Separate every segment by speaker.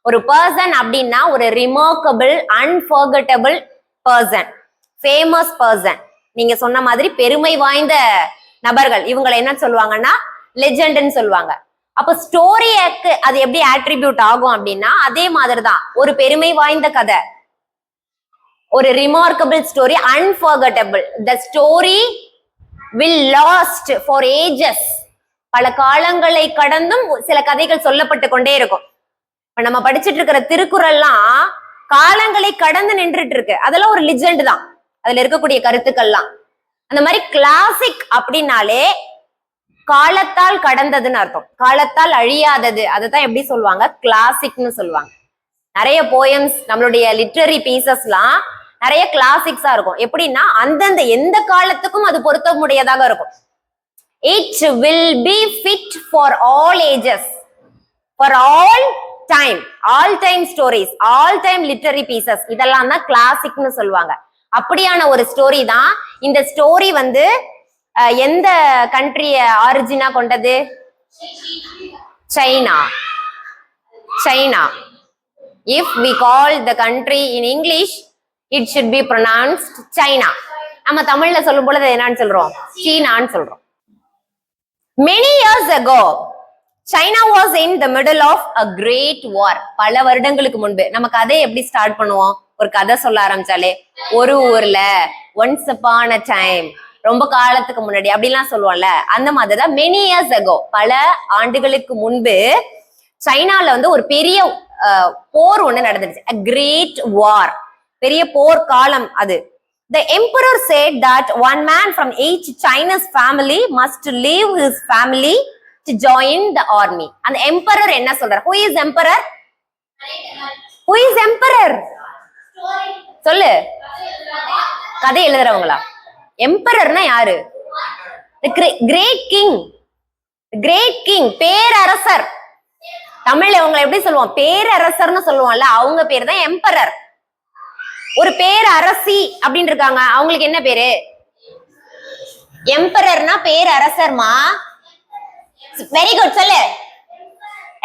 Speaker 1: ஒரு பர்சன் அப்படின்னா ஒரு remarkable unforgettable person, famous person. நீங்க சொன்ன மாதிரி பெருமை வாய்ந்த நபர்கள் இவங்களை என்ன சொல்லுவாங்கன்னா லெஜெண்ட்னு சொல்லுவாங்க. அப்ப ஸ்டோரிக்கு அது எப்படி ஆட்ரிபியூட் ஆகும் அப்படின்னா அதே மாதிரிதான். ஒரு பெருமை வாய்ந்த கதை, ஒரு remarkable story, unforgettable. The story will last for ages. பல காலங்களை கடந்தும் சில கதைகள் சொல்லப்பட்டு கொண்டே இருக்கும். இப்ப நம்ம படிச்சுட்டு இருக்கிற திருக்குறள்லாம் காலங்களை கடந்து நின்றுட்டு இருக்கு. அதெல்லாம் ஒரு லிஜெண்ட் தான், அதுல இருக்கக்கூடிய கருத்துக்கள்லாம். அந்த மாதிரி கிளாசிக் அப்படின்னாலே காலத்தால் கடந்ததுன்னு அர்த்தம், காலத்தால் அழியாதது. அதுதான் எப்படி சொல்லுவாங்க, கிளாசிக்னு சொல்லுவாங்க. நிறைய போயம்ஸ், நம்மளுடைய லிட்ரரி பீசஸ்லாம் நிறைய கிளாசிக்ஸா இருக்கும். எப்படின்னா அந்தந்த எந்த காலத்துக்கும் அது பொருத்த முடியதாக இருக்கும். It will be fit for all ages, for all time, all time stories, all time literary pieces. இதெல்லாம் தான் கிளாசிக்னு சொல்லுவாங்க. அப்படியான ஒரு ஸ்டோரி தான் இந்த ஸ்டோரி. வந்து எந்த கண்ட்ரிய ஆரிஜினா கொண்டது? China. China. If we call the country in English it should be pronounced China. நம்ம தமிழ்ல சொல்லும் பொழுது என்னன்னு சொல்றோம்? சீனான்னு சொல்றோம். Many years ago, China was in the middle of a great war. பல வருடங்களுக்கு முன்பு. நம்ம கதையை எப்படி ஸ்டார்ட் பண்ணுவோம்? ஒரு கதை சொல்ல ஆரம்பிச்சாலே ஒரு ஊர்ல once upon a time, ரொம்ப காலத்துக்கு முன்னாடி அப்படிலாம் சொல்லுவோம்ல, அந்த மாதிரிதான் many years ago, பல ஆண்டுகளுக்கு முன்பு சைனால வந்து ஒரு பெரிய போர் ஒண்ணு நடந்துச்சு. a great war, பெரிய போர் காலம் அது. The emperor said that one man from each China's family must leave his family to join the army. And the emperor என்ன சொல்றார்? Who is emperor? Who is emperor? சொல்லு. கதை எழுதுறவங்களா? எம்பரர்னா யாரு? Great king. கிரேட் கிங், பேரரசர். தமிழ்ல இவங்களை எப்படி சொல்லுவோம்? பேரரசர்னு சொல்லுவோம்ல, அவங்க பேர் தான் எம்பரர். ஒரு பேரரசி அப்படின்னு இருக்காங்க, அவங்களுக்கு என்ன பேரு? எம்பரர்னா பேரரசர்மா. வெரி குட், சொல்லு.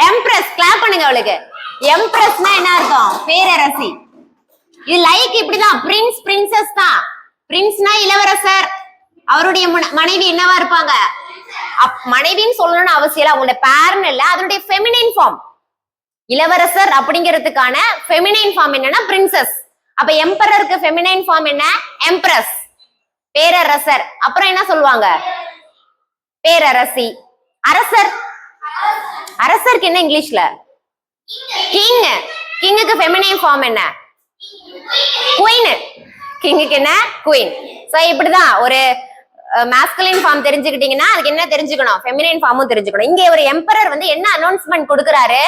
Speaker 1: எம்ப்ரஸ். கிளாப் பண்ணுங்க அவளுக்கு. எம்ப்ரஸ்னா என்ன அர்த்தம்? பேரரசி. இது லைக் இப்படிதான், பிரின்ஸ் பிரின்சஸ் தான். பிரின்ஸ்னா இளவரசர், அவருடைய மனைவி என்னவா இருப்பாங்க? மனைவின்னு சொல்லணும்னு அவசியம் இல்ல, அவங்களோட பேர்னு இல்ல, அதனுடைய ஃபெமினைன் ஃபார்ம். இளவரசர் அப்படிங்கிறதுக்கான ஃபெமினைன் ஃபார்ம் என்னன்னா பிரின்சஸ். அப்ப எம்பரருக்கு ஃபெமினைன் ஃபார்ம் என்ன? எம்ப்ரஸ், பேரரசர். அப்புறம் என்ன சொல்லுவாங்க? பேரரசி. அரசர். அரசருக்கு என்ன இங்கிலீஷ்ல? கிங். கிங்குக்கு ஃபெமினைன் ஃபார்ம் என்ன? குயின். கிங்குக்கு என்ன? குயின். சோ இப்படிதான் ஒரு மாஸ்குலின் ஃபார்ம் தெரிஞ்சுக்கிட்டீங்கன்னா அதுக்கு என்ன தெரிஞ்சுக்கணும்? ஃபெமினைன் ஃபார்மும் தெரிஞ்சுக்கணும். இங்க ஒரு எம்பரர் வந்து என்ன அனௌன்ஸ்மெண்ட் கொடுக்கறாரு?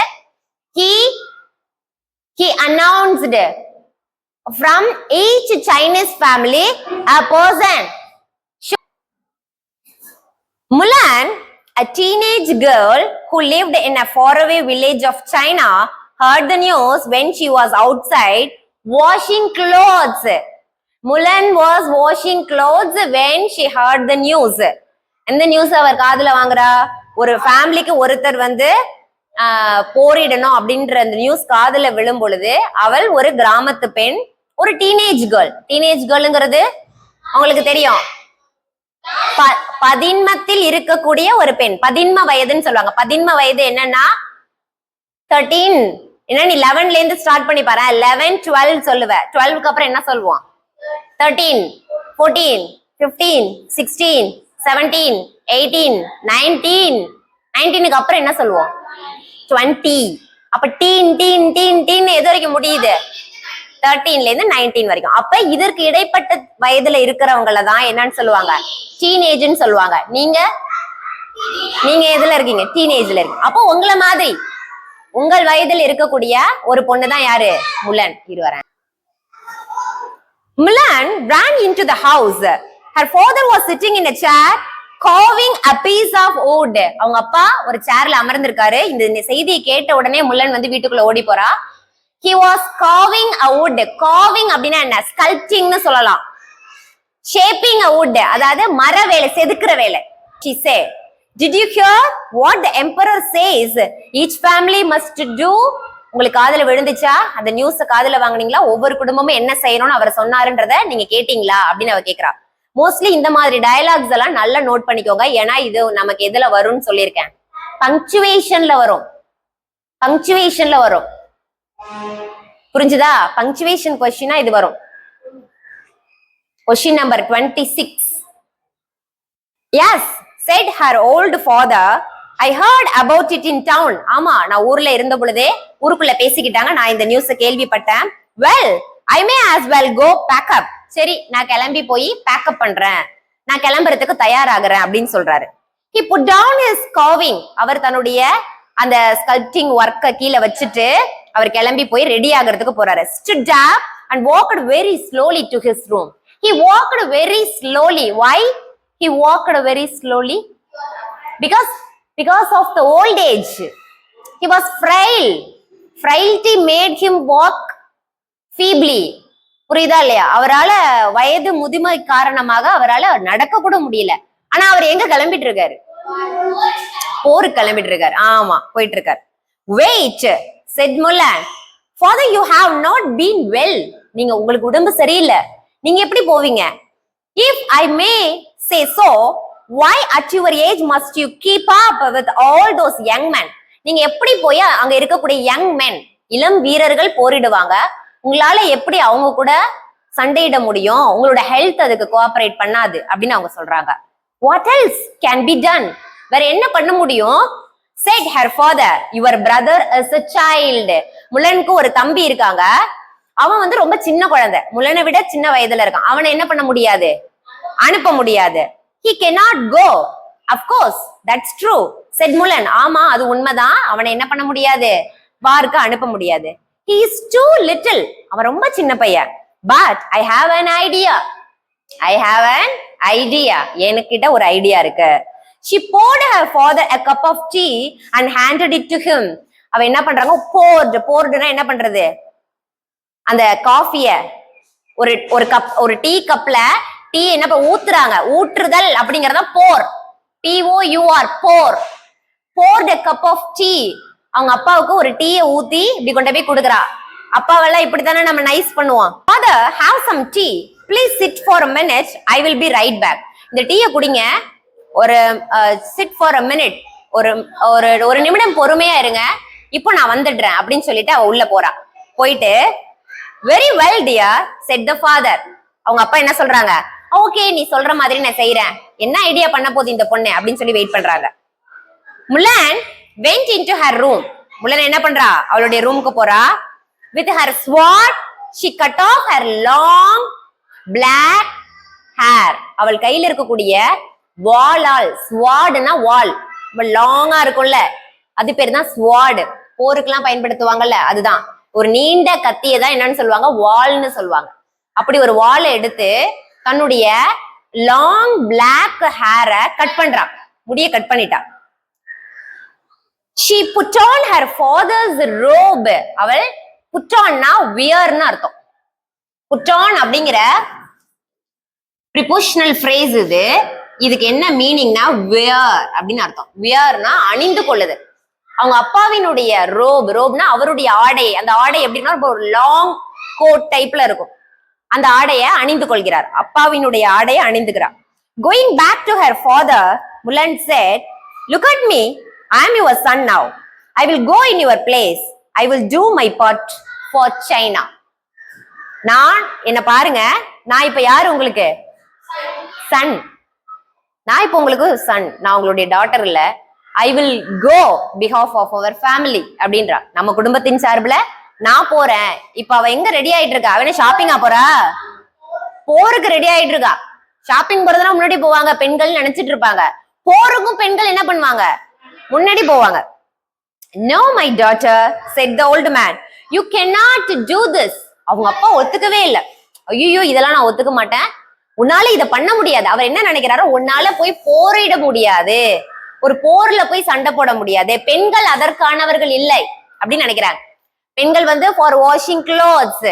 Speaker 1: he announced from each Chinese family a person. Mulan, a teenage girl who lived in a faraway village of China, heard the news when she was outside washing clothes. Mulan was washing clothes when she heard the news. எந்த news அவர் காதுல வாங்குறா? ஒரு ஃபேமிலிக்கு ஒருத்தர் வந்து போரிடணும் அப்படின்ற அந்த news காதுல விழும் பொழுது அவள் ஒரு கிராமத்து பெண், ஒரு டீனேஜ் கேர்ள். டீனேஜ் கேர்ள்ங்கிறது உங்களுக்கு தெரியும், பதின்மத்தில் இருக்கக்கூடிய ஒரு பெண். பதின்ம வயதுன்னு சொல்லுவாங்க. பதின்ம வயது என்னன்னா 13. என்ன நீ 11ல இருந்து ஸ்டார்ட் பண்ணி பாரு. 11, 12 சொல்லுவ. 12க்கு அப்புறம் என்ன சொல்லுவோம்? 13, 14, 15, 16, 17, 18, 19. 19க்கு அப்புறம் என்ன சொல்லுவோம்? 20. அப்ப டீன் டீன் டீன் டீன் எது வரைக்கும் முடியுது? 13ல இருந்து 19 வரைக்கும். அப்ப இதற்கு இடைப்பட்ட வயதுல இருக்கிறவங்கள தான் என்னன்னு சொல்லுவாங்க? டீனேஜ்னு சொல்லுவாங்க. நீங்க எதுல இருக்கீங்க? டீனேஜ்ல இருக்கீங்க. அப்போ உங்களை மாதிரி உங்கள் வயதில் இருக்கக்கூடிய ஒரு பொண்ணு தான் யாரு? முலன். இருவரன். Mulan ran into the house. Her father was sitting in a chair carving a piece of wood. அவங்க அப்பா ஒரு சேர்ல அமர்ந்திருக்காரு. இந்த செய்தியை கேட்ட உடனே முலன் வந்து வீட்டுக்குள்ள ஓடி போறா. He was carving a wood. Carving அப்படின்னா என்ன? ஸ்கல்ப்டிங்னு சொல்லலாம். Shaping a wood, அதாவது மர வேலை, செதுக்குற வேலை. She said, "Did you hear what the emperor says? Each family must do உங்களுக்கு காதுல விழுந்துச்சா? அந்த நியூஸ் காதுல வாங்குனீங்களா? ஒவ்வொரு குடும்பமும் என்ன செய்யணும்னு அவர் சொன்னாருன்றத நீங்க கேட்டீங்களா அப்படின்னு அவ கேக்குறா. மோஸ்ட்லி இந்த மாதிரி டயலாக்ஸ் எல்லாம் நல்லா நோட் பண்ணிக்கோங்க. ஏன்னா இது நமக்கு எதுல வரும்னு சொல்லியிருக்கேன், பங்க்சுவேஷன்ல வரும். பங்க்சுவேஷன்ல வரும். புரிஞ்சுதா? பங்க்சுவேஷன் கொஸ்டினா இது வரும். Question number 26. Yes, said her old father. I heard about it in town. ஆமா, நான் ஊர்ல இருந்த பொழுதே ஊருக்குள்ள பேசிக்கிட்டாங்க, நான் இந்த நியூஸ் கேள்விப்பட்டேன். Well, I may as well go pack up. சரி, நான் கிளம்பி போய் பேக் அப் பண்றேன், நான் கிளம்புறதுக்கு தயாராகிறேன் அப்படின்னு சொல்றாரு. He put down his carving. அவர் தன்னுடைய அந்த ஸ்கல்ப்டிங் ஒர்க்க கீழே வச்சுட்டு அவர் கிளம்பி போய் ரெடி ஆகிறதுக்கு போறாரு. Stood up and walked very slowly to his room. He walked very slowly. Why he walked very slowly? Because of the old age. He was frail. Frailty made him walk feebly. புரியுதா இல்லையா? அவரால வயது முதுமை காரணமாக அவரால நடக்க கூட முடியல. ஆனா அவர் எங்க கிளம்பிட்டு இருக்காரு? போருக்கு கிளம்பிட்டு இருக்காரு. ஆமா, போயிட்டு இருக்காரு. Wait, said Mulan. Father, you have not been well. நீங்க உங்களுக்கு உடம்பு சரியில்லை, நீங்க எப்படி போவீங்க? If I may say so, why at your age must you keep up with all those young men? நீங்க எப்படி போய் அங்க இருக்கக்கூடிய யங் men, இளம் வீரர்கள் போரிடுவாங்க, உங்களால எப்படி அவங்க கூட சண்டையிட முடியும்? உங்களோட ஹெல்த் அதுக்கு கோஆபரேட் பண்ணாது அப்படின்னு அவங்க சொல்றாங்க. What else can be done? வேற என்ன பண்ண முடியும்? Said her father, your brother is a child. முலனுக்கு ஒரு தம்பி இருக்காங்க, அவன் வந்து ரொம்ப சின்ன குழந்தை, முலனை விட சின்ன வயதுல இருக்கான். அவனை என்ன பண்ண முடியாது? அனுப்ப முடியாது. He cannot go. Of course, that's true, said Mulan. ஆமா, அது உண்மைதான், அவனை என்ன பண்ண முடியாது? வாருக்கு அனுப்ப முடியாது. He is too little. அவன் ரொம்ப சின்ன பையன். But I have an idea. I have an idea. எனக்கிட்ட ஒரு ஐடியா இருக்கு. She poured her father a cup of tea and handed it to him. அவ என்ன பண்றாங்க? pouredனா என்ன பண்றது? அந்த காஃபிய ஒரு கப், ஒரு டீ கப்ல டீ என்ன ஊத்துறாங்க, ஊற்றுதல் அப்படிங்கறத போர், POUR, bore. poured a cup of tea. அவங்க அப்பாவுக்கு ஒரு டீயை ஊத்தி இப்படி கொண்டு போய் கொடுக்குறா. அப்பாவெல்லாம் இப்படித்தானே நம்ம நைஸ் பண்ணுவோம். Father, have some tea. Please sit for a minute. I will be right back. இந்த டீயை குடிங்க, ஒரு sit for a minute, ஒரு நிமிடம் பொறுமையா இருங்க, இப்போ நான் வந்துடுறேன் அப்படின்னு சொல்லிட்டு அவ உள்ள போறா. போயிட்டு very well dear, said the father. அவங்க அப்பா என்ன சொல்றாங்க? ஓகே, நீ சொல்ற மாதிரி நான் செய்யறேன், என்ன ஐடியா பண்ண போகுது இந்த பொண்ணு அப்படின்னு சொல்லி வெயிட் பண்றாங்க. Mulan went into her room. முலன் என்ன பண்றா? அவளுடைய ரூமுக்கு போறா. With her sword she cut off her long black hair. அவள் கையில இருக்கக்கூடிய வாளால், ஸ்வார்டுனா வால், லாங்கா இருக்கும்ல, அது பேர் தான் ஸ்வார்டு. போருக்கெல்லாம் பயன்படுத்துவாங்கல்ல, அதுதான். ஒரு நீண்ட கத்தியை தான் என்னன்னு சொல்லுவாங்க? வால்னு சொல்லுவாங்க. அப்படி ஒரு வாளை எடுத்து தன்னுடைய லாங் பிளாக் ஹேரை கட் பண்றான், முடிய கட் பண்ணிட்டா. She put on her father's robe. அவள் put onனா wearன்னு அர்த்தம். put on அப்படிங்கிற prepositional phrase இது. இதுக்கு என்ன மீனிங்னா wear அப்படின்னு அர்த்தம். wearனா அணிந்து கொள்ளுது. அவங்க அப்பாவினுடைய ரோப்னா அவருடைய ஆடை. அந்த ஆடை எப்படின்னா ஒரு லாங் கோட் டைப்ல இருக்கும். அந்த ஆடையை அணிந்து கொள்கிறார், அப்பாவினுடைய ஆடையை அணிந்துகிறார். Going back to her father, Mulan said, look at me, I am your son now. I will go in your place. I will do my part for China. நான் என்ன பாருங்க, நான் இப்ப யாரு உங்களுக்கு? சன். நான் இப்ப உங்களுக்கு சன், நான் உங்களுடைய டாட்டர் இல்ல. I will go behalf of our family அப்படின்றா. நம்ம குடும்பத்தின் சார்பில் நான் போறேன். இப்ப அவ எங்க ரெடி ஆயிட்டு இருக்கா? அவனே ஷாப்பிங்கா போறா? போருக்கு ரெடி ஆயிட்டு இருக்கா. ஷாப்பிங் போறதுனா முன்னாடி போவாங்க பெண்கள் நினைச்சிட்டு இருப்பாங்க. போருக்கும் பெண்கள் என்ன பண்ணுவாங்க? முன்னாடி போவாங்க. No, my daughter, said the old man. You cannot do this. அவங்க அப்பா ஒத்துக்கவே இல்லை. ஐயோ, இதெல்லாம் நான் ஒத்துக்க மாட்டேன், உன்னால இதை பண்ண முடியாது. அவர் என்ன நினைக்கிறாரோ, உன்னால போய் போரிட முடியாது, ஒரு போர்ல போய் சண்டை போட முடியாது, பெண்கள் அதற்கானவர்கள் இல்லை அப்படின்னு நினைக்கிறாங்க. பெண்கள் வந்து for washing clothes,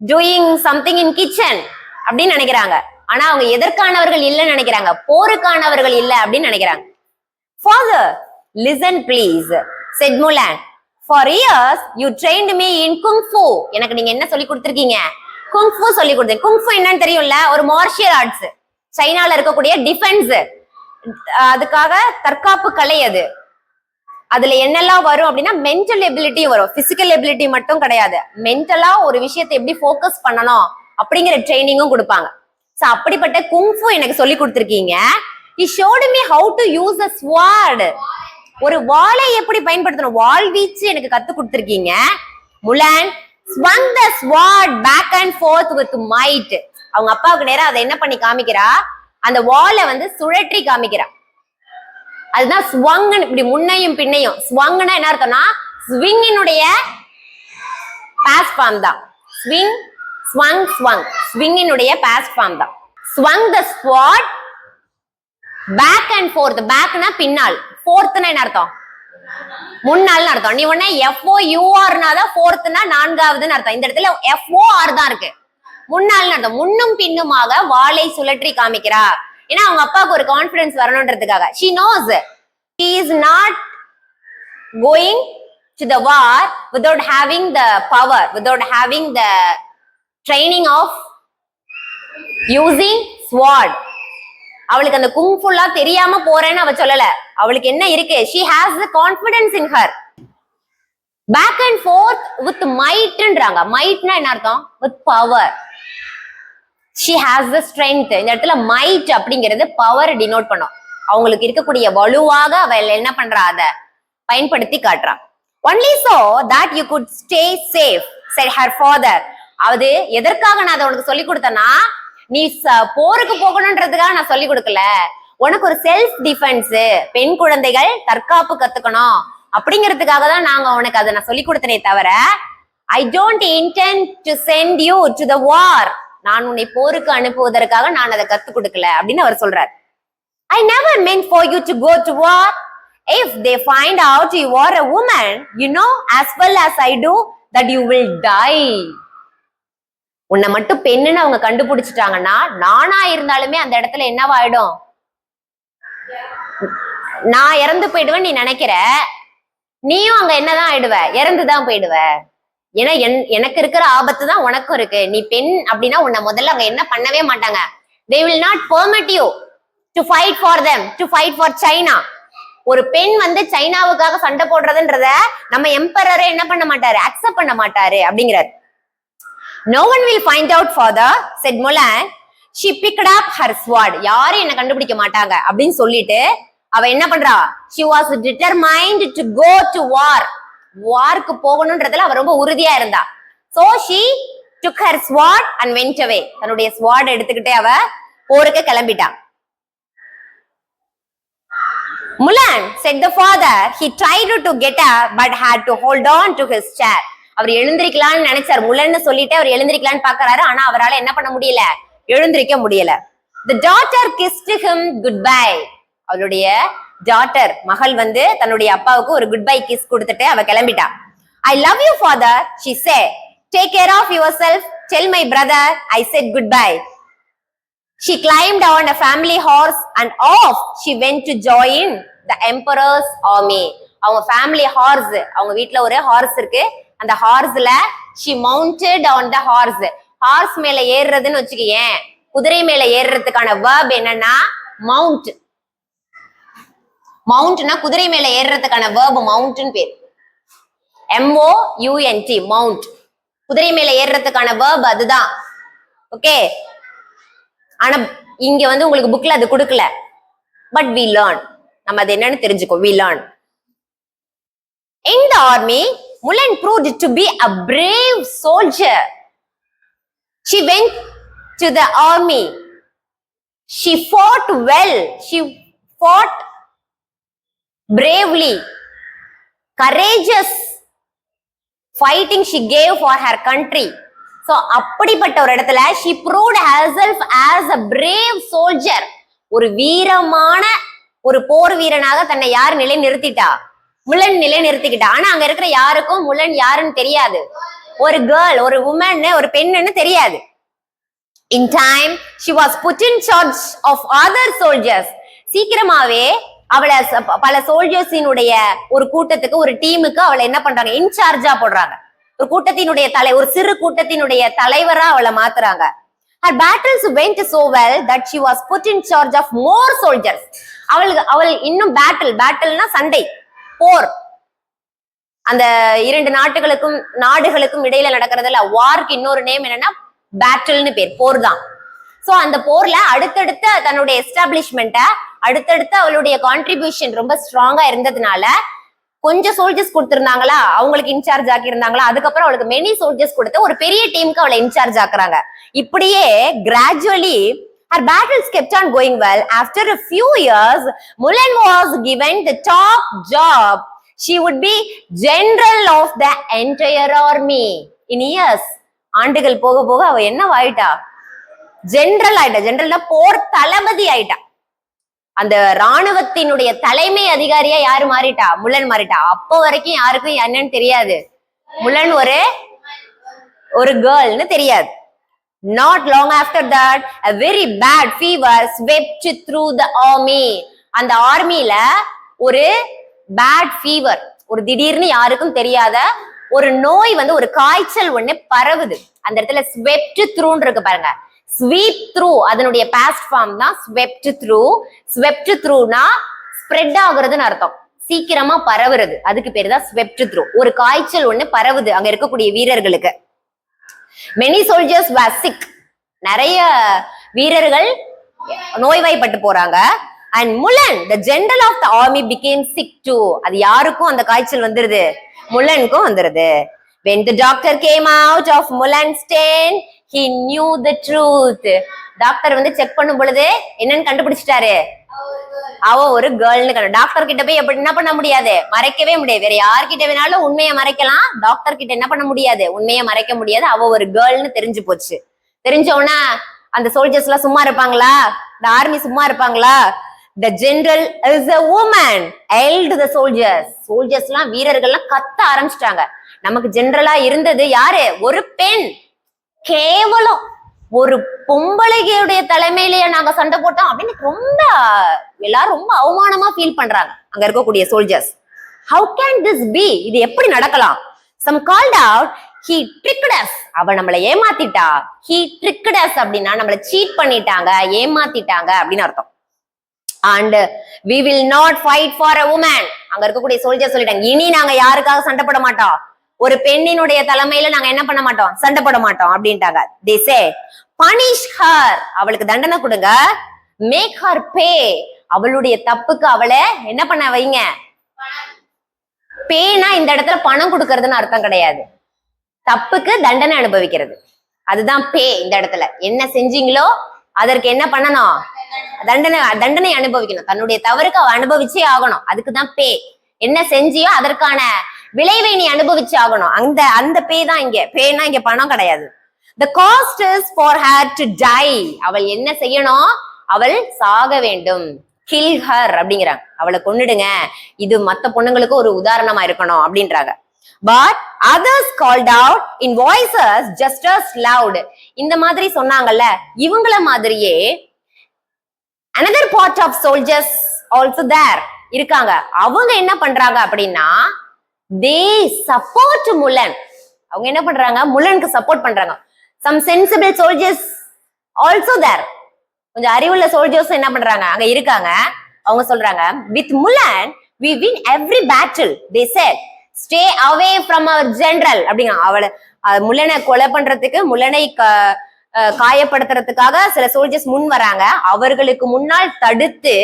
Speaker 1: doing something in kitchen அப்படின்னு நினைக்கிறாங்க. ஆனா அவங்க எதற்கானவர்கள் இல்லைன்னு நினைக்கிறாங்க? போருக்கானவர்கள் இல்லை அப்படின்னு நினைக்கிறாங்க. Father, listen please, said Mulan. For years you trained me in kung fu. எனக்கு நீங்க என்ன சொல்லி கொடுத்திருக்கீங்க? kung fu சொல்லி கொடுத்தீங்க. kung fu என்னன்னு தெரியும்ல? ஒரு மார்ஷியல் ஆர்ட்ஸ். சைனால இருக்கக்கூடிய டிஃபென்ஸ். அதுக்காக தற்காப்பு கலை அது. அதுல என்னெல்லாம் வரும் அப்படின்னா மென்டல் எபிலிட்டி வரும். பிசிக்கல் எபிலிட்டி மட்டும் கிடையாது. மென்டலா ஒரு விஷயத்தை எப்படி ஃபோக்கஸ் பண்ணணும் அப்படிங்கிற ட்ரைனிங்கும் கொடுப்பாங்க. சோ அப்படிப்பட்ட குங்ஃபு எனக்கு சொல்லி கொடுத்திருக்கீங்க. He showed me how to use a sword. ஒரு வாளை எப்படி பயன்படுத்தணும், வாள் வீச்சு எனக்கு கத்து கொடுத்திருக்கீங்க. முலான் swung the sword back and forth with might. அவங்க அப்பாவுக்கு நேரா அதை என்ன பண்ணி காமிக்கிறா, அந்த வாளை வந்து சுழற்றி காமிக்கிறா. அதுதான் swung, இப்படி முன்னையும் பின்னையும். swungனா என்ன அர்த்தம்னா ஸ்விங்கினுடைய பாஸ்ட் ஃபார்ம் தான். Swing, swung, swung. ஸ்விங்கினுடைய past form தான். swung the sword back and forth. பேக்னா பின்னால், ஃபோர்த்னா என்ன அர்த்தம், முன்னாள்னு அர்த்தம். நீ உடனே FOUR தான் ஃபோர்த்னா நான்காவதுன்னு அர்த்தம். இந்த இடத்துல FOR தான் இருக்கு, முன்னாள்னு அர்த்தம். முன்னும் பின்னுமாக வாளை சுழற்றி காமிக்கிறா. ஏன்னா அவங்க அப்பாவுக்கு ஒரு confidence வரணும்ன்றதுக்காக. She knows she is not going to the war without having the power, without having the training of using sword. அவளுக்கு அந்த குங்ஃபுல்லா தெரியாம போறேன்னு அவ சொல்லல. அவளுக்கு என்ன இருக்கு, she has the confidence in her. back and forth with mightன்றாங்க. mightனா என்ன அர்த்தம், with power. she has the strength. இந்த இடத்துல might அப்படிங்கிறது பவர் டினோட் பண்ணும். அவங்களுக்கு இருக்கக்கூடிய வலுவாக அவள் என்ன பண்றா, அதை பயன்படுத்தி காட்டுறா. only so that you could stay safe, said her father. அது எதற்காக நான் அதை உனக்கு சொல்லி கொடுத்தேன்னா, நீ போருக்கு போகணும்ன்றதுக்காக நான் சொல்லி கொடுக்கல, உனக்கு ஒரு செல்ஃப் டிஃபென்ஸ், பெண் குழந்தைகள் தற்காப்பு கத்துக்கணும் அப்படிங்கிறதுக்காக தான் நாங்க உனக்கு அதை நான் சொல்லி கொடுத்தனே தவிர, I don't intend to send you to the war. நான் உன்னை போருக்கு அனுப்புவதற்காக நான் அதை கத்து கொடுக்கல அப்படின்னு அவர் சொல்றார். I never meant for you to go to war. If they find out you are a woman, you know as well as I do that you will die. உன்னை மட்டும் பெண்ணுன்னு அவங்க கண்டுபிடிச்சிட்டாங்கன்னா, நானா இருந்தாலுமே அந்த இடத்துல என்னவாயிடும், நான் இறந்து போயிடுவேன். நீ நினைக்கிற, நீயும் அங்க என்னதான் ஆயிடுவ, இறந்துதான் போயிடுவ. ஏன்னா எனக்கு இருக்கிற ஆபத்து தான் உனக்கும் இருக்கு. நீ பெண் அப்படின்னா உன்னை முதல்ல அவங்க என்ன பண்ணவே மாட்டாங்க. They will not permit you to fight for them, to fight for China. ஒரு பெண் வந்து சைனாவுக்காக சண்டை போடுறதுன்றத நம்ம எம்பரரே என்ன பண்ண மாட்டாரு, அக்செப்ட் பண்ண மாட்டாரு அப்படிங்கிறார். No one will find out, father, said Mulan. She picked up her sword. யாரும் என்ன கண்டுபிடிக்க மாட்டாங்க அப்படின்னு சொல்லிட்டு அவ என்ன பண்றா, she was determined to go to war. வார்க்கு போகணும்ன்றதுல அவ ரொம்ப உறுதியா இருந்தா. So she took her sword and went away. தன்னுடைய sword எடுத்துக்கிட்டே அவ போருக்கு கிளம்பிட்டா. Mulan, said the father. He tried to get up but had to hold on to his chair. அவர் எழுந்திருக்கலாம்னு நினைச்சார். முலன்னு சொல்லிட்டு அவர் எழுந்திருக்கலாம்னு பாக்குறாரு. ஆனா அவரால் என்ன பண்ண முடியல, எழுந்திருக்க முடியல. The daughter kissed him goodbye. அவளுடைய டாட்டர், மகள் வந்து தன்னுடைய அப்பாவுக்கு ஒரு குட் பை கிஸ் கொடுத்துட்டு அவ கிளம்பிட்டா. I love you, father, she said. Take care of yourself. Tell my brother I said goodbye. She climbed on a family horse and off she went to join the emperor's army. அவங்க family horse, அவங்க வீட்டுல ஒரு horse இருக்கு. அந்த ஹார்ஸ்ல she mounted on the horse. Horse மேல ஏறுறதுன்னு வச்சுக்கேன், குதிரை மேல ஏறுறதுக்கான verb என்னன்னா mount. மவுண்ட்னா குதிரை மேல ஏறுறதுக்கான verb மவுண்ட்னு பேர். MOUNT, mount. குதிரை மேல ஏறுறதுக்கான verb அதுதான். ஓகே, ஆனா இங்க வந்து உங்களுக்கு புக்ல அது கொடுக்கல. பட் we learn, நம்ம அது என்னன்னு தெரிஞ்சுக்கோ. we learn. In the army, Mulan proved to be a brave soldier. She went to the army. She fought well. She fought bravely. Courageous fighting she gave for her country. So அப்படிப்பட்ட ஒரு இடத்துல she proved herself as a brave soldier. ஒரு வீரமான ஒரு போர் வீரனாக தன்னை யார் நிலை நிறுத்திட்டா, முலன் நிலை நிறுத்திக்கிட்டா. ஆனா அங்க இருக்கிற யாருக்கும் முலன் யாருன்னு தெரியாது. ஒரு கேர்ள், ஒரு உமன், ஒரு பெண்ணுன்னு தெரியாது. In time she was put in charge of other soldiers. சீக்கிரமாவே அவளை பல சோல்ஜர்ஸினுடைய ஒரு கூட்டத்துக்கு ஒரு டீமுக்கு அவளை என்ன பண்றாங்க, இன்சார்ஜா போடுறாங்க. ஒரு கூட்டத்தினுடைய ஒரு சிறு கூட்டத்தினுடைய தலைவரா அவளை மாத்துறாங்க. Her battles went so well that she was put in charge of more soldiers. அவள் இன்னும் பேட்டில்னா சண்டை, போர், அந்த இரண்டு நாடுகளுக்கும் இடையில நடக்கிறதுல வார்க்கு இன்னொரு நேம் என்னன்னா பேட்டில்னு பேர், போர் தான். சோ அந்த போர்ல அடுத்தடுத்த தன்னுடைய எஸ்டாப்ளிஷ்மெண்ட்ட, அடுத்தடுத்த அவளுடைய கான்ட்ரிபியூஷன் ரொம்ப ஸ்ட்ராங்கா இருந்ததுனால கொஞ்சம் சோல்ஜர்ஸ் கொடுத்திருந்தாங்களா, அவங்களுக்கு இன்சார்ஜ் ஆக்கி இருந்தாங்களா, அதுக்கப்புறம் அவளுக்கு மெனி சோல்ஜர்ஸ் கொடுத்து ஒரு பெரிய டீமுக்கு அவளை இன்சார்ஜ் ஆக்குறாங்க. இப்படியே gradually her battles kept on going well. After a few years, Mulan was given the top job. She would be general of the entire army. In years, ஆண்டுகள் போக போக அவ என்ன ஆயிட்டா, ஜெனரல் ஆயிட்டா. ஜெனரல்னா போர் தளபதி ஆயிட்டா. அந்த ராணுவத்தினுடைய தலைமை அதிகாரியா யாரு மாறிட்டா, முலன் மாறிட்டா. அப்போ வரைக்கும் யாருக்கும் என்னன்னு தெரியாது, முலன் ஒரு கேர்ள்னு தெரியாது. Not long after that, a very bad fever swept through the army. அந்த ஆர்மில ஒரு பேட் ஃபீவர், ஒரு திடீர்னு யாருக்கும் தெரியாத ஒரு நோய் ஒரு காய்ச்சல் ஒண்ணு பரவுது. அந்த இடத்துல swept through இருக்கு பாருங்க. sweep through அதனுடைய past form தான் swept through. swept throughனா ஸ்ப்ரெட் ஆகுறதுன்னு அர்த்தம், சீக்கிரமா பரவுறது. அதுக்கு பேரு தான் swept through. ஒரு காய்ச்சல் ஒண்ணு பரவுது அங்க இருக்கக்கூடிய வீரர்களுக்கு. Many soldiers were sick. நிறைய வீரர்கள் நோய்வாய்ப்பட்டு போறாங்க. And Mulan, the general of the army, became sick too. அது யாருக்கும் அந்த காய்ச்சல் வந்துருது, முலனுக்கும் வந்துருது. When the doctor came out of Mulan's tent, he knew the truth. Doctor check பண்ணும் பொழுது என்னன்னு கண்டுபிடிச்சிட்டாரு, அவ ஒரு கேர்ள்னு. டாக்டர் கிட்ட போய் எப்படி என்ன பண்ண முடியாது, மறைக்கவே முடியாது. வேற யார்கிட்ட வேணாலும் உண்மையை மறைக்கலாம், டாக்டர் கிட்ட என்ன பண்ண முடியாது, உண்மையை மறைக்க முடியாது. அவ ஒரு கேர்ள்னு தெரிஞ்சு போச்சு. தெரிஞ்ச உடனே அந்த சோல்ஜர்ஸ் எல்லாம் சும்மா இருப்பாங்களா, இந்த ஆர்மி சும்மா இருப்பாங்களா? The general is a woman, held the soldiers. Soldiers எல்லாம் வீரர்கள்லாம் கத்த ஆரம்பிச்சிட்டாங்க. நமக்கு ஜெனரலா இருந்தது யாரு, ஒரு பெண். கேவலம், ஒரு பொம்பளைகளுடைய தலைமையிலேயே நாங்க சண்டை போட்டோம் அப்படின்னு எல்லாரும் ரொம்ப அவமானமா ஃபீல் பண்றாங்க அங்க இருக்கக்கூடிய soldiers. How can this be? இது எப்படி நடக்கலாம்? Some called out, he tricked us. அவ நம்மளை ஏமாத்திட்டா. He tricked us அப்படின்னா நம்மளை சீட் பண்ணிட்டாங்க, ஏமாத்திட்டாங்க அப்படின்னு அர்த்தம். And we will not fight for a woman. அங்க இருக்கக்கூடிய சோல்ஜர்ஸ் சொல்லிட்டாங்க, இனி நாங்க யாருக்காக சண்டை போட மாட்டோம், ஒரு பெண்ணினுடைய தலைமையில நாங்க என்ன பண்ண மாட்டோம், சண்டை போட மாட்டோம் அப்படின்ட்டாங்க. They said, punish her. அவளுக்கு தண்டனை கொடுங்க. Make her pay. அவளுடைய தப்புக்கு அவளை என்ன பண்ண வைங்க. பேனா இந்த இடத்துல பணம் கொடுக்கறதுன்னு அர்த்தம் கிடையாது, தப்புக்கு தண்டனை அனுபவிக்கிறது. அதுதான் பே. இந்த இடத்துல என்ன செஞ்சீங்களோ அதற்கு என்ன பண்ணணும், தண்டனை அனுபவிக்கணும். தன்னுடைய தவறுக்கு அவ அனுபவிச்சே ஆகணும், அதுக்குதான் பே. என்ன செஞ்சியோ அதற்கான விளைவை நீ அனுபவிச்சு ஆகணும். அந்த பே தான் இங்க. பேனா இங்க பணம் கிடையாது. The cost is for her to die. அவள் என்ன செய்யணும், அவள் சாக வேண்டும். Kill her அப்படிங்கிறாங்க, அவளை கொன்னுடுங்க. இது மத்த பொண்ணுங்களுக்கு ஒரு உதாரணமா இருக்கணும் அப்படின்றாங்க. But others called out in voices just as loud. இந்த மாதிரி சொன்னாங்கல்ல, இவங்கள மாதிரியே another part of soldiers also there இருக்காங்க. அவங்க என்ன பண்றாங்க அப்படின்னா, they support Mulan. அவங்க என்ன பண்றாங்க, முலனுக்கு சப்போர்ட் பண்றாங்க. Some sensible soldiers also there. கொஞ்சம் அறிவுள்ள சோல்ஜர்ஸ் என்ன பண்றாங்க, அங்க இருக்காங்க. அவங்க சொல்றாங்க, with Mulan we win every battle. They said, stay away from our general. அப்படிங்க, அவளை முலனை கொலை பண்றதுக்கு, முலனை காயப்படுத்துறதுக்காக சில சோல்ஜர்ஸ் முன் வராங்க. அவர்களுக்கு முன்னால் தடுத்து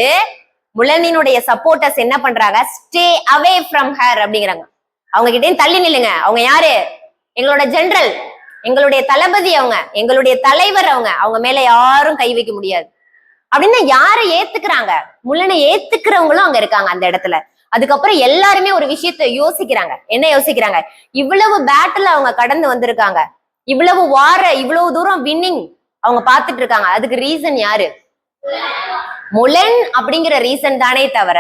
Speaker 1: முலனினுடைய சப்போர்ட்டர்ஸ் என்ன பண்றாங்க, ஸ்டே அவே ஃப்ரம் ஹர் அப்படிங்கிறாங்க. அவங்க கிட்டே தள்ளி நில்லுங்க. அவங்க யாரு, எங்களோட ஜெனரல், எங்களுடைய தளபதி, அவங்க எங்களுடைய தலைவர், அவங்க மேல யாரும் கை வைக்க முடியாது அப்படின்னு யாரை ஏத்துக்கிறாங்க, முலனை ஏத்துக்கிறவங்களும் அங்க இருக்காங்க அந்த இடத்துல. அதுக்கப்புறம் எல்லாருமே ஒரு விஷயத்த யோசிக்கிறாங்க. என்ன யோசிக்கிறாங்க, இவ்வளவு பேட்டில் அவங்க கடந்து வந்திருக்காங்க, இவ்வளவு இவ்வளவு தூரம் வின்னிங் அவங்க பாத்துட்டு இருக்காங்க. அதுக்கு ரீசன் யாரு, முலன் அப்படிங்கிற ரீசன் தானே தவிர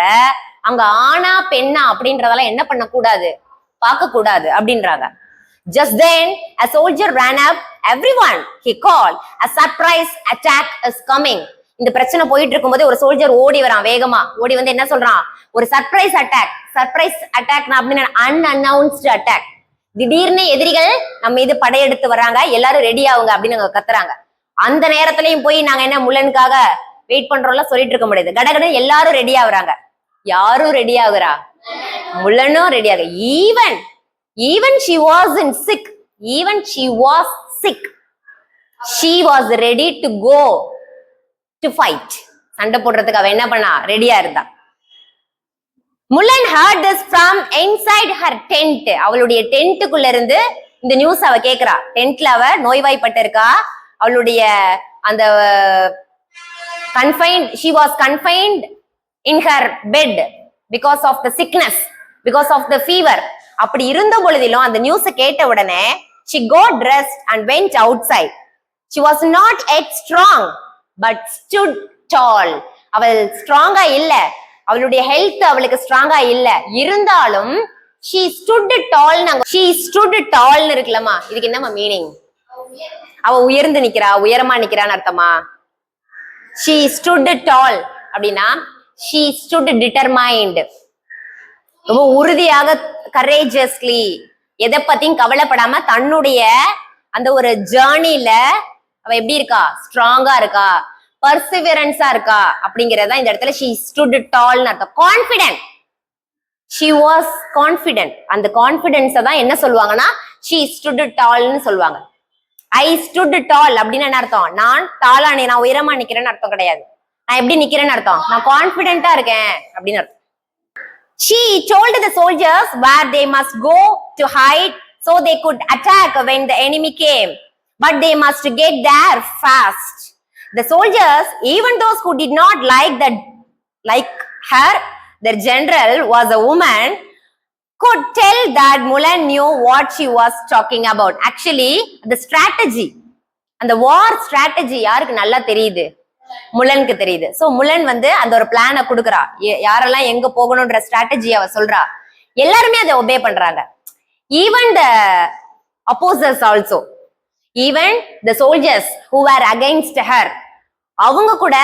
Speaker 1: அங்க ஆனா பெண்ணா அப்படின்றதெல்லாம் என்ன பண்ண கூடாது, பார்க்க கூடாது அப்படின்றாங்க. Just then a soldier ran up. Everyone, he called, a surprise attack is coming. இந்த பிரச்சனை போயிட்டு இருக்கும்போது ஒரு சோல்ஜர் ஓடி வரான், வேகமா ஓடி வந்து என்ன சொல்றான், ஒரு சர்ப்ரைஸ் அட்டாக் அப்படின்னு அன்அனௌன்ஸ்டு அட்டாக், திடீர்னு எதிரிகள் நம்ம மீது படையெடுத்து வர்றாங்க, எல்லாரும் ரெடி ஆகுங்க அப்படின்னு கத்துறாங்க. அந்த நேரத்திலையும் போய் நாங்க என்ன முள்ளனுக்காக வெயிட் பண்றோம்ல சொல்லிட்டு இருக்க முடியாது. கடகடன் எல்லாரும் ரெடி ஆகுறாங்க. யாரும் ரெடி ஆகுறா? முள்ளனும் ரெடி ஆகு. Even she wasn't sick, even she was sick, she was ready to go to fight. சண்டை போடுறதுக்கு அவ என்ன பண்ணா? ரெடியா இருந்தா. முள்ளன் heard this from inside her tent. அவளுடைய டென்ட்டுக்குள்ள இருந்து இந்த நியூஸ் அவ கேக்குறா. டென்ட்ல அவ நோய்வாய்ப்பட்டு இருக்கா. அவளுடைய அந்த she was confined in her bed because of the sickness, because of the fever. அப்படி இருந்த பொழுதிலும் அந்த நியூஸ் கேட்ட உடனே she got dressed and went outside. She was not yet strong but stood tall. அவள் ஸ்ட்ராங்கா இல்ல, அவளுடைய ஹெல்த் அவளுக்கு ஸ்ட்ராங்கா இல்ல, இருந்தாலும் she stood tall. she stood tall இருக்குலமா, இதுக்கு என்னமா மீனிங்? அவ உயர்ந்து நிக்கிறா, உயரமா நிக்கிறான்னு அர்த்தமா? she stood tall அப்படின்னா she stood determined, ரொம்ப உறுதியாக, courageously, எதை பத்தியும் கவலைப்படாம தன்னுடைய அந்த ஒரு ஜேர்னில அவ எப்படி இருக்கா? ஸ்ட்ராங்கா இருக்கா, பர்சிவரன்ஸா இருக்கா அப்படிங்கறத இந்த இடத்துல she stood tall அர்த்தம். Confident, she was confident. அந்த கான்பிடன்ஸ தான் என்ன சொல்லுவாங்கன்னா she stood tallன்னு சொல்லுவாங்க. I stood tall அப்படின்னு என்ன அர்த்தம்? நான் தாளானே, நான் உயரமா நிக்கிறேன்னு அர்த்தம் கிடையாது. நான் எப்படி நிக்கிறேன்னு அர்த்தம், நான் கான்பிடென்ட்டா இருக்கேன் அப்படின்னு அர்த்தம். She told the soldiers where they must go to hide so they could attack when the enemy came, but they must get there fast. The soldiers, even those who did not like her, their general was a woman, could tell that Mulan knew what she was talking about. Actually, the strategy, and the war strategy யாருக்கு நல்லா தெரியுது? முலனுக்கு தெரியுது. So முலன் வந்து அந்த ஒரு பிளானை கொடுக்குறா, யாரெல்லாம் எங்க போகணும்ன்ற ஸ்ட்ராட்டஜி அவ சொல்றா, எல்லாருமே அதை ஒபே பண்றாங்க. Even the opposers also, even the soldiers who were against her, அவங்க கூட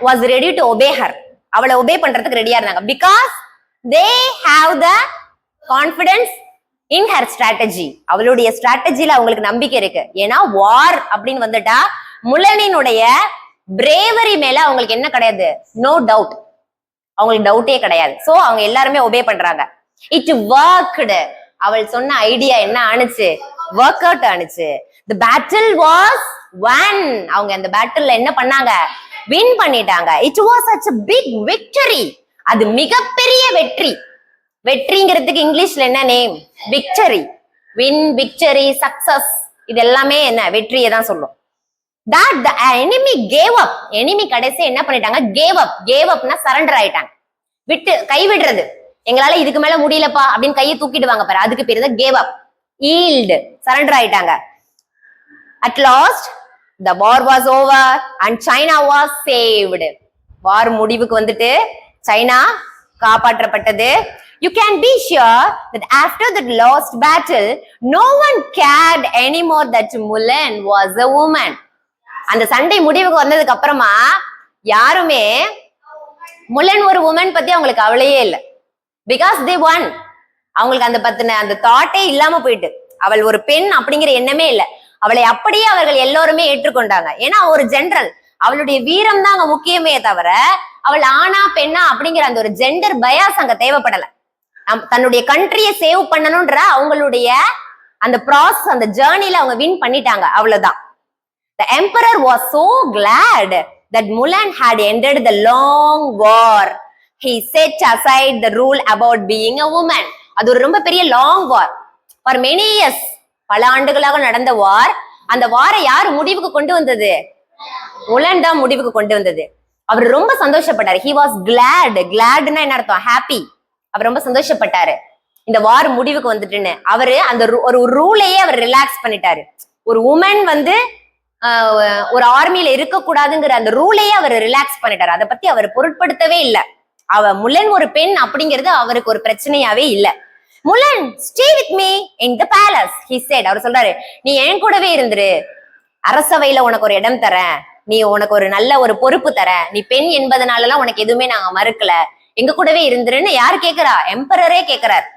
Speaker 1: was ready to obey her, அவளை ஒபே பண்றதுக்கு ரெடியா இருந்தாங்க. Because they have the confidence in her strategy, அவளுடைய ஸ்ட்ராட்டஜில அவங்களுக்கு நம்பிக்கை இருக்கு. ஏன்னா வார் அப்படின்னு வந்துட்டா முலனினுடைய பிரேவரி மேல அவங்களுக்கு என்ன கிடையாது? நோ டவுட், அவங்களுக்கு டவுட்டே கிடையாது. சோ அவங்க எல்லாருமே ஒபே பண்றாங்க. இட் ஒர்க்டு, அவள் சொன்ன ஐடியா என்ன ஆனுச்சு? ஒர்க் அவுட் ஆனுச்சு. The battle was won. அவங்க அந்த பேட்டில்ல என்ன பண்ணாங்க? வின் பண்ணிட்டாங்க. It was such a big victory. அது மிகப்பெரிய வெற்றி. வெற்றிங்கிறதுக்கு இங்கிலீஷ்ல என்ன name? Victory. Win, victory, success, இது எல்லாமே என்ன? வெற்றியை தான் சொல்லும். That the enemy gave up. enemy கடைசி என்ன பண்ணிட்டாங்க? gave up. gave upனா சரண்டர் ஆயிட்டாங்க, விட்டு கைவிடுறது. எங்களால இதுக்கு மேல முடியலப்பா அப்படின்னு கையை தூக்கிடுவாங்க பாரு, அதுக்கு பேரு தான் gave up. yield, சரண்டர் ஆயிட்டாங்க. At last the war was over and China was saved. வார் முடிவுக்கு வந்துட்டு China காப்பாற்றப்பட்டது. You can be sure that after the lost battle, no one cared anymore that Mulan was a woman. அந்த சண்டை முடிவுக்கு வந்ததுக்கு அப்புறமா யாருமே முலன் ஒரு உமன் பத்தி அவங்களுக்கு கவலையே இல்லை. Because they one. அவங்களுக்கு அந்த பத்தின அந்த தாட்டே இல்லாம போயிட்டு, அவள் ஒரு பெண் அப்படிங்கிற எண்ணமே இல்லை. அவளை அப்படியே அவர்கள் எல்லோருமே ஏற்றுக்கொண்டாங்க. ஏன்னா ஒரு ஜெனரல், அவளுடைய வீரம் தான் அங்க முக்கியமே தவிர அவள் ஆனா பெண்ணா அப்படிங்கிற அந்த ஒரு ஜெண்டர் பயாஸ் அங்க தேவைப்படல. தன்னுடைய கண்ட்ரியை சேவ் பண்ணணும்ன்ற அவங்களுடைய அந்த ப்ராசஸ், அந்த ஜேர்னில அவங்க வின் பண்ணிட்டாங்க, அவ்வளவுதான். The emperor was so glad that Mulan had ended the long war. He set aside the rule about being a woman. அது ஒரு ரொம்ப பெரிய long war, for many years, பல ஆண்டுகளாக நடந்த வார். அந்த வாரை யார் முடிவுக்கு கொண்டு வந்தது? முலன் தான் முடிவுக்கு கொண்டு வந்தது. அவர் ரொம்ப சந்தோஷப்பட்டாரு. He was glad. gladனா என்ன அர்த்தம்? ஹாப்பி. அவர் ரொம்ப சந்தோஷப்பட்டாரு இந்த வார் முடிவுக்கு வந்துட்டுன்னு. அவரு அந்த ஒரு ரூலையே அவர் ரிலாக்ஸ் பண்ணிட்டாரு. ஒரு உமன் வந்து ஒரு ஆர்மியில இருக்கக்கூடாதுங்கிற அந்த ரூலையே அவர் ரிலாக்ஸ் பண்ணிட்டாரு. அதை பத்தி அவர் பொருட்படுத்தவே இல்லை. முலன் ஒரு பெண் அப்படிங்கிறது அவருக்கு ஒரு பிரச்சனையாவே இல்லை. முலன், stay with me in the palace, he said. அவர் சொல்றாரு, நீ என் கூடவே இருந்துரு, அரசவையில உனக்கு ஒரு இடம் தரேன், நீ உனக்கு ஒரு நல்ல ஒரு பொறுப்பு தர, நீ பெண் என்பதனாலலாம் உனக்கு எதுவுமே நாங்க மறுக்கல, எங்க கூடவே இருந்துருன்னு யாரு கேக்குறா? எம்பரரே கேக்குறார்.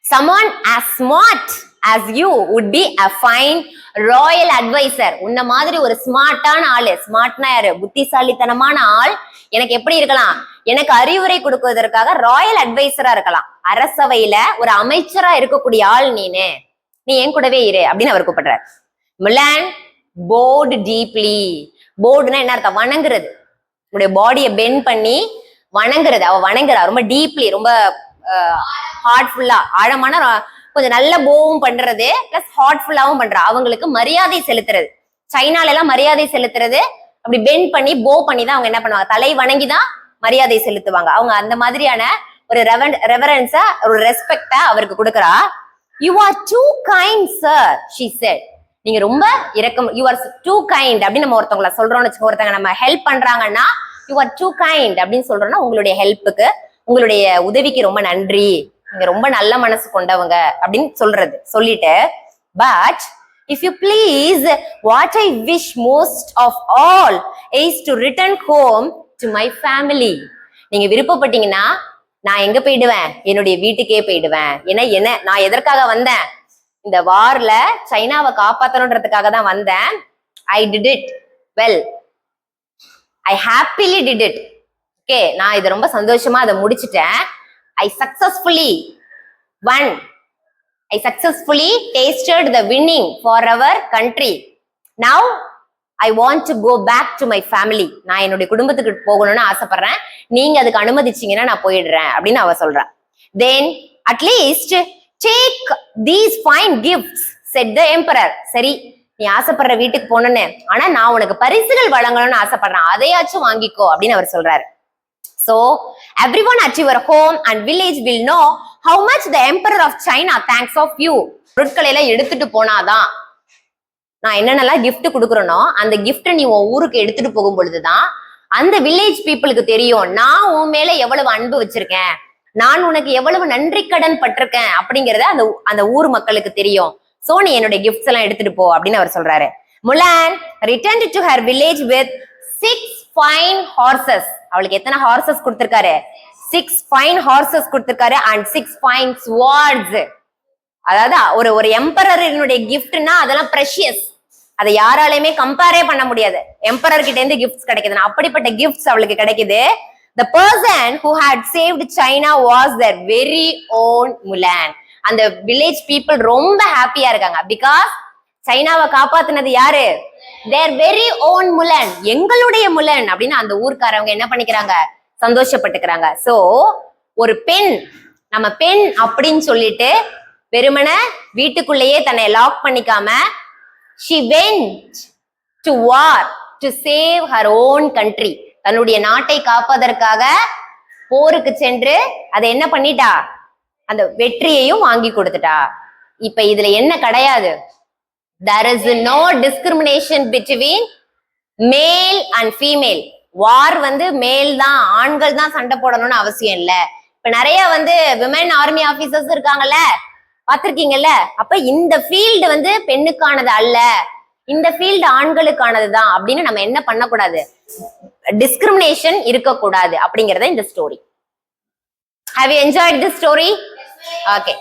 Speaker 1: someone as smart as you would be a fine royal advisor. உன்ன மாதிரி ஒரு ஸ்மார்ட்டான ஆளு, ஸ்மார்ட்னா யாரு? புத்திசாலித்தனமான ஆள் எனக்கு எப்படி இருக்கலாம்? எனக்கு அறிவுரை கொடுக்குவதற்காக ராயல் அட்வைசரா இருக்கலாம். அரசவையில ஒரு அமைச்சரா இருக்கக்கூடிய ஆள் நீ என் கூடவே இரு அப்படின்னு அவர் கூப்பிடுறாரு. முலான் bowed deeply. bowedனா என்ன அர்த்தம்? வணங்குறது. உங்களுடைய பாடியை பெண்ட் பண்ணி வணங்குறது. அவ வணங்குறா ரொம்ப டீப்லி, ரொம்ப ஹார்ட்ஃபுல்லா, ஆழமான, கொஞ்சம் நல்ல போவும் பண்றது பிளஸ் ஹார்ட்ஃபுல்லாவும் பண்றா. அவங்களுக்கு மரியாதை செலுத்துறது. சைனால எல்லாம் மரியாதை செலுத்துறது அப்படி பெண்ட் பண்ணி போ பண்ணி தான் அவங்க என்ன பண்ணுவாங்க, தலை வணங்கிதான் மரியாதை செலுத்துவாங்க. அவங்க அந்த மாதிரியான ஒரு ரெவரன்ஸா, ஒரு ரெஸ்பெக்டா அவருக்கு கொடுக்குறா. You are too kind sir, she said. நீங்க ரொம்ப இரக்கம், யூ ஆர் டூ கைண்ட் அப்படின்னு நம்ம ஒருத்தவங்களை சொல்றோம்னு வச்சுக்கோ. ஒருத்தங்க நம்ம ஹெல்ப் பண்றாங்கன்னா யூ ஆர் டூ கைண்ட் அப்படின்னு சொல்றோம்னா உங்களுடைய ஹெல்ப்புக்கு, உங்களுடைய உதவிக்கு ரொம்ப நன்றி, நீங்க ரொம்ப நல்ல மனசு கொண்டவங்க அப்படின்னு சொல்லிட்டு, but if you please, what I wish most of all is to return home to my family. நீங்க விருப்பப்பட்டீங்கன்னா நான் எங்க போயிடுவேன்? என்னுடைய வீட்டுக்கே போயிடுவேன். ஏன்னா நான் எதற்காக வந்தேன்? இந்த வார்ல சைனாவை காப்பாத்தணுன்றதுக்காக தான் வந்தேன். I did it well. I happily did it. Okay, நான் இதை ரொம்ப சந்தோஷமா அதை முடிச்சிட்டேன். I successfully won. I successfully tasted the winning for our country. Now I want to go back to my family. நான் என்னுடைய குடும்பத்துக்கு போகணும்னு ஆசைப்படுறேன். நீங்க அதுக்கு அனுமதிச்சீங்கன்னா நான் போயிடுறேன் அப்படின்னு அவ சொல்றா. Then at least take these fine gifts, said the emperor. சரி, நீ ஆசைப்படுற வீட்டுக்கு போகணும்னு, ஆனா நான் உனக்கு பரிசுகள் வழங்கணும்னு ஆசைப்படுறேன், அதையாச்சும் வாங்கிக்கோ அப்படின்னு அவர் சொல்றாரு. So everyone at your home and village will know how much the emperor of China thanks of you. பொருட்களை எல்லாம் எடுத்துட்டு போனாதான், நான் என்னென்னலாம் gift கொடுக்குறேனோ அந்த gift நீ உன் ஊருக்கு எடுத்துட்டு போகும் பொழுதுதான் அந்த வில்லேஜ் பீப்புளுக்கு தெரியும் நான் உன் மேல எவ்வளவு அன்பு வச்சிருக்கேன், நான் உனக்கு எவ்வளவு நன்றி கடன் பட்டிருக்கேன் அப்படிங்கறத அந்த ஊர் மக்களுக்கு தெரியும். சோ நீ என்னுடைய கிஃப்ட்ஸ் எல்லாம் எடுத்துட்டு போ அப்படின்னு அவர் சொல்றாரு. முலான் returned to her village with 6 fine horses. அவளுக்கு எத்தனை ஹார்சஸ் கொடுத்திருக்காரு? 6 fine horses கொடுத்திருக்காரு and 6 fine swords. அதாவது ஒரு எம்பரரினுடைய கிஃப்ட்னா அதெல்லாம் ப்ரெஷியஸ், அதை யாராலையுமே கம்பேரே பண்ண முடியாது. எம்பரர் கிட்ட இருந்து கிஃப்ட்ஸ் கிடைக்குதுன்னா அப்படிப்பட்ட கிஃப்ட்ஸ் அவளுக்கு கிடைக்குது. The person who had saved China was their very own Mulan. அந்த வில்லேஜ் பீப்புள் ரொம்ப ஹாப்பியா இருக்காங்க. பிகாஸ் சைனாவை காப்பாத்துனது யாரு? their very own Mulan, எங்களுடைய முலன் அப்படின்னு அந்த ஊர்க்காரவங்க என்ன பண்ணிக்கிறாங்க? சந்தோஷப்பட்டுக்கிறாங்க. சோ ஒரு பெண், நம்ம பெண் அப்படின்னு சொல்லிட்டு வெறுமன வீட்டுக்குள்ளேயே தன்னை lock பண்ணிக்காம she went to war to save her own country. தன்னுடைய நாட்டை காப்பதற்காக போருக்கு சென்று அதை என்ன பண்ணிட்டா? அந்த வெற்றியையும் வாங்கி கொடுத்துட்டா. இப்ப இதுல என்ன கிடையாது? there is no discrimination between male and female. வார் மேல் தான், ஆண்கள் தான் சண்டை போடணும்னு அவசியம் இல்ல. இப்ப நிறைய விமன் ஆர்மி ஆபீசர்ஸ் இருக்காங்கல்ல, பாத்திருக்கீங்கல்ல. அப்ப இந்த ஃபீல்டு பெண்ணுக்கானது அல்ல, இந்த ஃபீல்டு ஆண்களுக்கானது தான் அப்படின்னு நம்ம என்ன பண்ணக்கூடாது? டிஸ்கிரிமினேஷன் இருக்கக்கூடாது அப்படிங்கறத இந்த story. Have you enjoyed this story? Okay.